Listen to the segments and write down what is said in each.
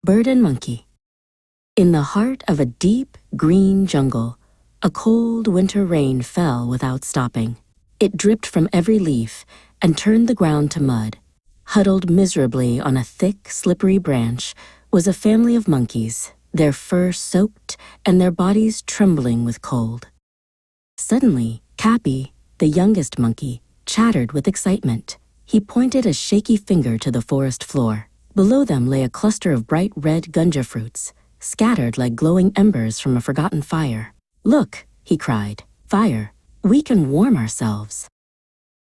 Bird and Monkey. In the heart of a deep, green jungle, a cold winter rain fell without stopping. It dripped from every leaf and turned the ground to mud. Huddled miserably on a thick, slippery branch was a family of monkeys, their fur soaked and their bodies trembling with cold. Suddenly, Cappy, the youngest monkey, chattered with excitement. He pointed a shaky finger to the forest floor. Below them lay a cluster of bright red gunja fruits, scattered like glowing embers from a forgotten fire. "Look," he cried, "fire. We can warm ourselves."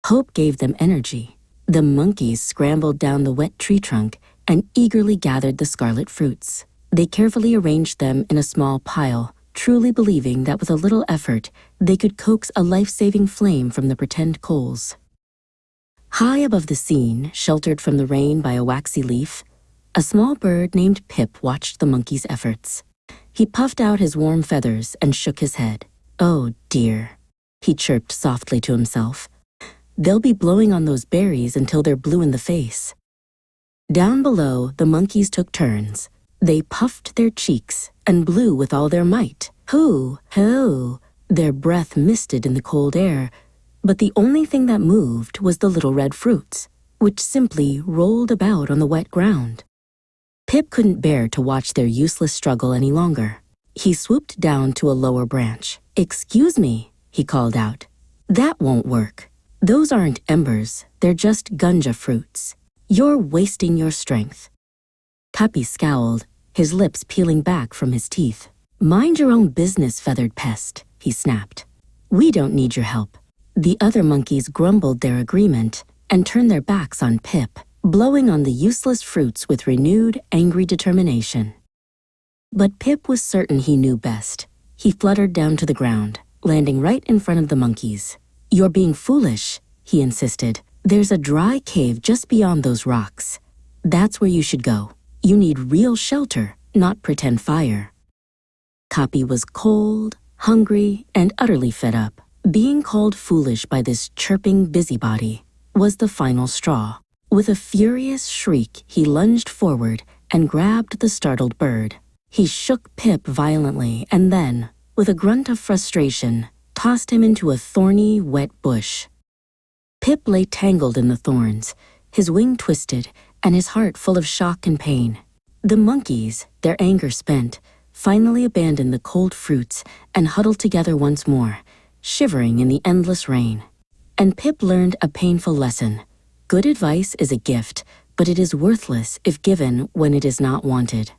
Hope gave them energy. The monkeys scrambled down the wet tree trunk and eagerly gathered the scarlet fruits. They carefully arranged them in a small pile, truly believing that with a little effort, they could coax a life-saving flame from the pretend coals. High above the scene, sheltered from the rain by a waxy leaf, a small bird named Pip watched the monkey's efforts. He puffed out his warm feathers and shook his head. "Oh dear," he chirped softly to himself. "They'll be blowing on those berries until they're blue in the face." Down below, the monkeys took turns. They puffed their cheeks and blew with all their might. Hoo, hoo! Their breath misted in the cold air, but the only thing that moved was the little red fruits, which simply rolled about on the wet ground. Pip couldn't bear to watch their useless struggle any longer. He swooped down to a lower branch. "Excuse me," he called out. "That won't work. Those aren't embers, they're just gunja fruits. You're wasting your strength." Cappy scowled, his lips peeling back from his teeth. "Mind your own business, feathered pest," he snapped. "We don't need your help." The other monkeys grumbled their agreement and turned their backs on Pip, blowing on the useless fruits with renewed, angry determination. But Pip was certain he knew best. He fluttered down to the ground, landing right in front of the monkeys. "You're being foolish," he insisted. "There's a dry cave just beyond those rocks. That's where you should go. You need real shelter, not pretend fire." Cappy was cold, hungry, and utterly fed up. Being called foolish by this chirping busybody was the final straw. With a furious shriek, he lunged forward and grabbed the startled bird. He shook Pip violently and then, with a grunt of frustration, tossed him into a thorny, wet bush. Pip lay tangled in the thorns, his wing twisted and his heart full of shock and pain. The monkeys, their anger spent, finally abandoned the cold fruits and huddled together once more, shivering in the endless rain. And Pip learned a painful lesson. Good advice is a gift, but it is worthless if given when it is not wanted.